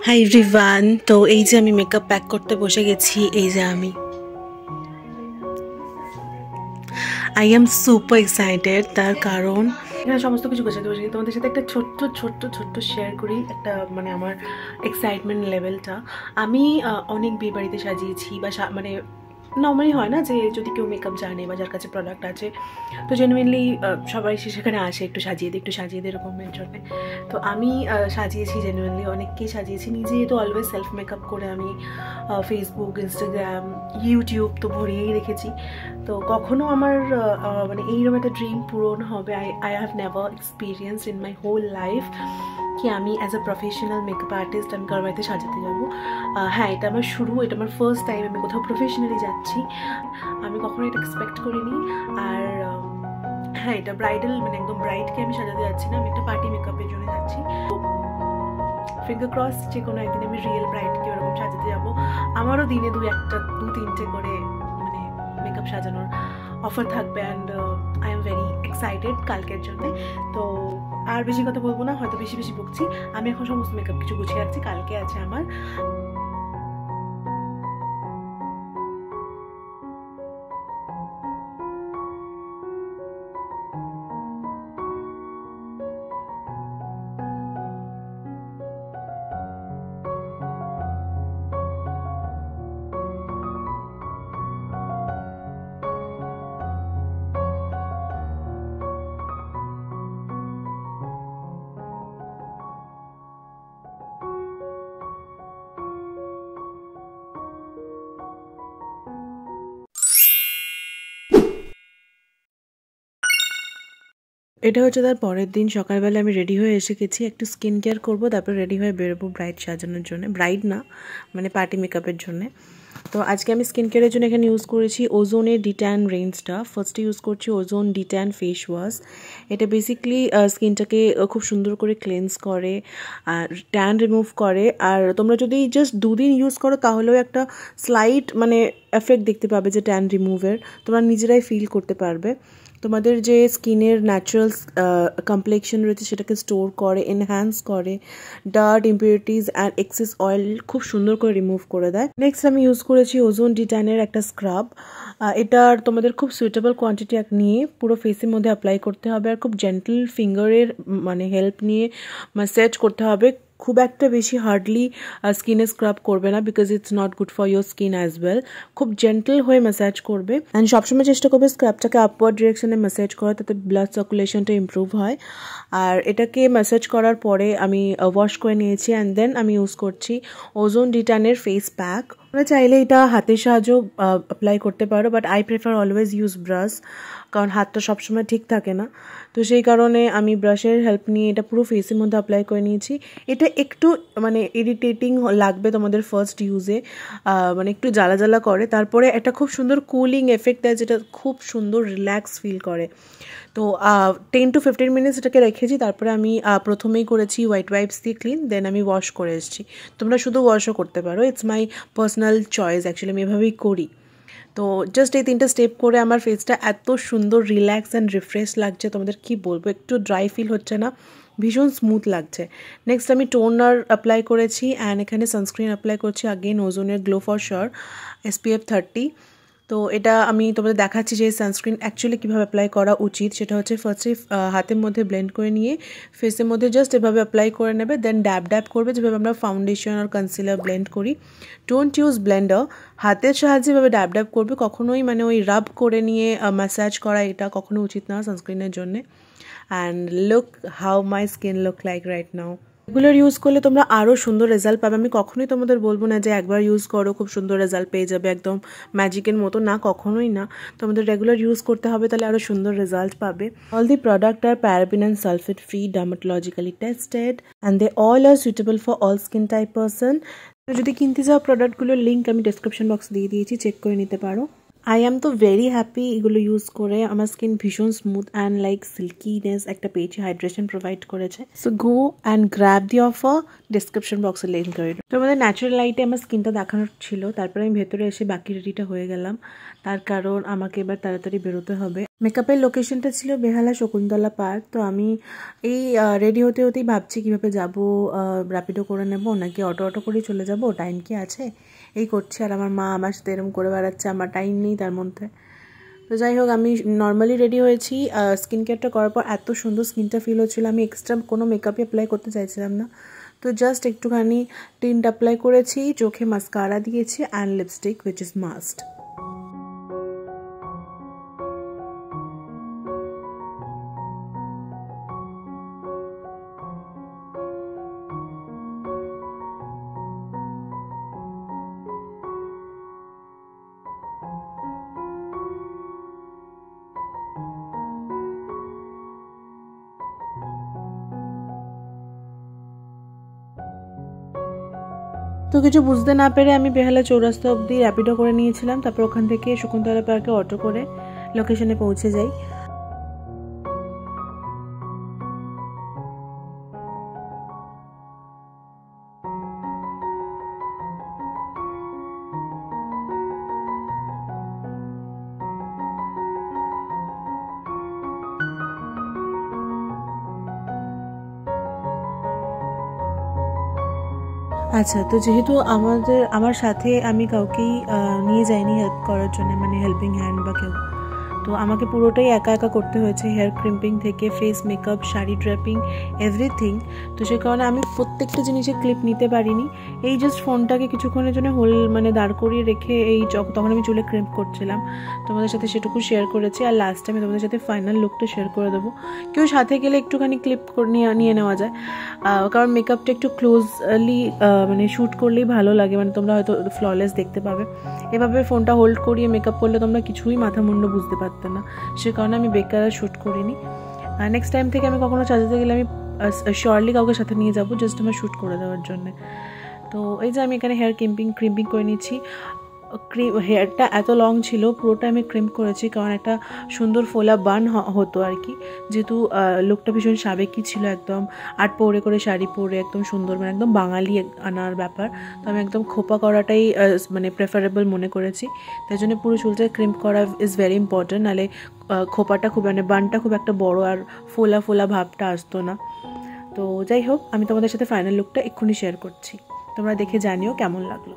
Hi everyone, তো এই যে আমি মেকআপ প্যাক করতে বসে গেছি। এই যে আই এম সুপার এক্সাইটেড, তার কারণ এখানে সমস্ত কিছু গোছাতে বসে তোমাদের সাথে একটা ছোট্ট ছোট্ট ছোট্ট শেয়ার করি একটা আমার এক্সাইটমেন্ট লেভেলটা। আমি অনেক বিয়ে বাড়িতে সাজিয়েছি বা নর্মালি হয় না যে যদি কেউ মেকআপ জানে বা যার কাছে প্রোডাক্ট আছে তো জেনুইনলি সবাই সেখানে আসে একটু সাজিয়ে দিই এরকমের জন্য। তো আমি সাজিয়েছি, জেনুইনলি অনেককেই সাজিয়েছি। নিজে তো অলওয়েজ সেলফ মেকআপ করে আমি ফেসবুক, ইনস্টাগ্রাম, ইউটিউব তো ভরিয়েই রেখেছি। তো কখনো আমার এইরকম একটা ড্রিম পূরণ হবে। I have never experience in my whole life কি আমি as a professional makeup artist আমি কারোর বাড়িতে সাজাতে যাবো। হ্যাঁ, এটা আমার এটা আমার ফার্স্ট টাইম আমি কোথাও প্রফেশনালি যাচ্ছি। আমি কখনো এটা এক্সপেক্ট করিনি। আর হ্যাঁ, এটা ব্রাইডাল একদম ব্রাইডকে আমি সাজাতে যাচ্ছি না, আমি একটা পার্টি মেকআপের জন্য যাচ্ছি। ফিঙ্গার ক্রস যে কোনো একদিন আমি রিয়েল ব্রাইডকে ওরকম সাজাতে যাবো। আমারও দিনে দু তিনটে করে মেকআপ সাজানোর অফার থাকবে and I am very excited কালকের জন্য। তো আর বেশি কথা বলবো না, হয়তো বেশি বকছি। আমি এখন সমস্ত মেকআপ কিছু গুছিয়ে রাখছি, কালকে আছে আমার। এটা হচ্ছে তার পরের দিন সকালবেলা আমি রেডি হয়ে এসে গেছি, একটু স্কিন কেয়ার করবো, তারপর রেডি হয়ে বেরোবো ব্রাইড সাজানোর জন্য। ব্রাইড না, পার্টি মেকআপের জন্য। তো আজকে আমি স্কিন কেয়ারের জন্য এখানে ইউজ করেছি ওজোনের ডিট্যান রেঞ্জটা। ফার্স্টে ইউজ করছি ওজোন ডিট্যান ফেস ওয়াশ। এটা বেসিক্যালি স্কিনটাকে খুব সুন্দর করে ক্লেন্স করে, ট্যান রিমুভ করে। আর তোমরা যদি জাস্ট 2 দিন ইউজ করো তাহলেও একটা স্লাইট এফেক্ট দেখতে পাবে যে ট্যান রিমুভের, তোমরা নিজেরাই ফিল করতে পারবে। তোমাদের যে স্কিনের ন্যাচারাল কমপ্লেক্সন রয়েছে সেটাকে স্টোর করে, এনহ্যান্স করে, dirt, impurities and excess oil খুব সুন্দর করে রিমুভ করে দেয়। নেক্সট আমি ইউজ করেছি ওজোন ডিট্যানের একটা স্ক্রাব। এটার তোমাদের খুব সুইটেবল কোয়ান্টিটি নিয়ে পুরো ফেসের মধ্যে অ্যাপ্লাই করতে হবে, আর খুব জেন্টল ফিঙ্গারের হেল্প নিয়ে ম্যাসাজ করতে হবে। খুব একটা বেশি হার্ডলি স্কিনে স্ক্রাব করবে না, because it's not good for your skin as well. খুব জেন্টল হয়ে ম্যাসাজ করবে অ্যান্ড সবসময় চেষ্টা করবে স্ক্রাবটাকে আপওয়ার্ড ডিরেকশনে ম্যাসাজ করা, তাতে ব্লাড সার্কুলেশনটা ইমপ্রুভ হয়। আর এটাকে ম্যাসাজ করার পরে আমি ওয়াশ করে নিয়েছি অ্যান্ড দেন আমি ইউজ করছি ওজোন ডিট্যানের ফেস প্যাক। তোমরা চাইলে এটা হাতের সাহায্যেও অ্যাপ্লাই করতে পারো, but I prefer always use brush, কারণ হাতটা সবসময় ঠিক থাকে না। তো সেই কারণে আমি ব্রাশের হেল্প নিয়ে এটা পুরো ফেসের মধ্যে অ্যাপ্লাই করে নিয়েছি। এটা একটু ইরিটেটিং লাগবে তোমাদের ফার্স্ট ইউজে, একটু জ্বালা জ্বালা করে, তারপরে একটা খুব সুন্দর কুলিং এফেক্ট দেয় যেটা খুব সুন্দর রিল্যাক্স ফিল করে। তো 10 to 15 মিনিটস এটাকে রেখেছি, তারপরে আমি প্রথমেই করেছি হোয়াইট ওয়াইপস দিয়ে ক্লিন, দেন আমি ওয়াশ করে এসেছি। তোমরা শুধু ওয়াশও করতে পারো, it's my personal choice, actually আমি এভাবেই করি। তো জাস্ট এই 3টে স্টেপ করে আমার ফেসটা এত সুন্দর রিল্যাক্স অ্যান্ড রিফ্রেশ লাগছে, তোমাদের কি বলবো, একটু ড্রাই ফিল হচ্ছে না, ভীষণ স্মুথ লাগছে। নেক্সট আমি টোনার অ্যাপ্লাই করেছি অ্যান্ড এখানে সানস্ক্রিন অ্যাপ্লাই করছি, আগেন ওজোনের গ্লো ফর শিওর SPF 30। তো এটা আমি তোমাদের দেখাচ্ছি যে সানস্ক্রিন অ্যাকচুয়ালি কীভাবে অ্যাপ্লাই করা উচিত। সেটা হচ্ছে ফার্স্টে হাতের মধ্যে ব্লেন্ড করে নিয়ে ফেসের মধ্যে জাস্ট এভাবে অ্যাপ্লাই করে নেবে, দেন ড্যাব করবে যেভাবে আমরা ফাউন্ডেশন আর কনসিলার ব্লেন্ড করি। ডোন্ট ইউজ ব্লেন্ডার, হাতের সাহায্যে এভাবে ড্যাব করবে, কখনোই ওই রাব করে নিয়ে ম্যাসাজ করা এটা কখনো উচিত না সানস্ক্রিনের জন্যে। And look how my skin look like right now. Regular use করলে তোমরা আরও সুন্দর রেজাল্ট পাবে। আমি কখনোই তোমাদের বলবো না যে একবার ইউজ করো খুব সুন্দর রেজাল্ট পেয়ে যাবে একদম ম্যাজিকের মতো, না, কখনোই না। তোমাদের রেগুলার ইউজ করতে হবে, তাহলে আরও সুন্দর রেজাল্ট পাবে। All the product are paraben and sulfate free, dermatologically tested and they all are suitable for all skin type person. যদি কিনতে যাও প্রোডাক্টগুলোর লিঙ্ক আমি ডেসক্রিপশন বক্স দিয়ে দিয়েছি, চেক করে নিতে পারো। আই এম তো ভেরি হ্যাপি এগুলো ইউজ করে, আমার স্কিন ভীষণ স্মুথ অ্যান্ড সিল্কিনেস একটা পেয়েছি, হাইড্রেশন প্রোভাইড করেছে। So go and grab the offer, description বক্সে লিঙ্ক করে। তো আমাদের ন্যাচারাল লাইটে আমার স্কিনটা দেখানোর ছিল, তারপরে আমি ভেতরে এসে বাকি রেডিটা হয়ে গেলাম, তার কারণ আমাকে এবার তাড়াতাড়ি বেরোতে হবে। মেকআপের লোকেশনটা ছিল বেহালা শকুন্তলা পার্ক। তো আমি এই রেডি হতে হতেই ভাবছি কীভাবে যাব, র্যাপিডো করে নেব নাকি অটো করেই চলে যাব, টাইম কি আছে, এই করছি। আর আমার মা আমার সাথে এরকম করে বেড়াচ্ছে, আমার টাইম নেই তার মধ্যে। তো যাই হোক, আমি নর্মালি রেডি হয়েছি। স্কিন কেয়ারটা করার পর এত সুন্দর স্কিনটা ফিল হচ্ছিলো, আমি এক্সট্রা কোনো মেকআপই অ্যাপ্লাই করতে চাইছিলাম না। তো জাস্ট একটুখানি টিন্ট অ্যাপ্লাই করেছি, চোখে মাস্কারা দিয়েছি and lipstick which is must. তো কিছু বুঝতে না পেরে আমি বেহালা চৌরাস্তা অবধি র্যাপিডো করে নিয়েছিলাম। তারপর ওখান থেকে শকুন্তলা পার্কে অটো করে লোকেশনে পৌঁছে যাই। আচ্ছা, তো যেহেতু আমার সাথে আমি কাউকেই নিয়ে যাইনি হেল্প করার জন্য, মানে হেল্পিং হ্যান্ড বা কেউ, তো আমাকে পুরোটাই একা একা করতে হয়েছে, হেয়ার ক্রিম্পিং থেকে face makeup, sari draping, everything. তো সেই কারণে আমি প্রত্যেকটা জিনিসের ক্লিপ নিতে পারিনি। এই জাস্ট ফোনটাকে কিছুক্ষণের জন্য দাঁড় করিয়ে রেখে তখন আমি চুলে ক্রিম্প করছিলাম, তোমাদের সাথে সেটুকু শেয়ার করেছি। আর লাস্টে আমি তোমাদের সাথে ফাইনাল লুকটা শেয়ার করে দেবো। কেউ সাথে গেলে একটুখানি ক্লিপ নিয়ে নেওয়া যায়, কারণ মেকআপটা একটু ক্লোজলি মানে শ্যুট করলেই ভালো লাগে, মানে তোমরা হয়তো ফ্ললেস দেখতে পাবে। এভাবে ফোনটা হোল্ড করিয়ে মেকআপ করলে তোমরা কিছুই মাথা মুন্ড বুঝতে পারতে না, সে কারণে আমি বেকার শ্যুট করিনি। নেক্সট টাইম থেকে আমি কখনো সাজাতে গেলে আমি শিওরলি কাউকে সাথে নিয়ে যাবো, জাস্ট আমার শ্যুট করে দেওয়ার জন্য। তো এই যে আমি এখানে হেয়ার ক্রিম্পিং করে নিচ্ছি। হেয়ারটা এত লং ছিল, পুরোটা আমি ক্রিম্প করেছি, কারণ একটা সুন্দর ফোলা বান হতো আর কি। যেহেতু লুকটা ভীষণ সাবেকি ছিল, একদম আট পরে করে শাড়ি পরে একদম সুন্দর, মানে একদম বাঙালি আনার ব্যাপার। তো আমি একদম খোপা করাটাই মানে প্রেফারেবল মনে করেছি। তাই জন্য পুরো চুলটা ক্রিম্প করা ইজ ভেরি ইম্পর্টেন্ট, নাহলে খোপাটা খুব মানে বানটা খুব একটা বড় আর ফোলা ভাবটা আসতো না। তো যাই হোক, আমি তোমাদের সাথে ফাইনাল লুকটা এক্ষুনি শেয়ার করছি, তোমরা দেখে জানিও কেমন লাগলো।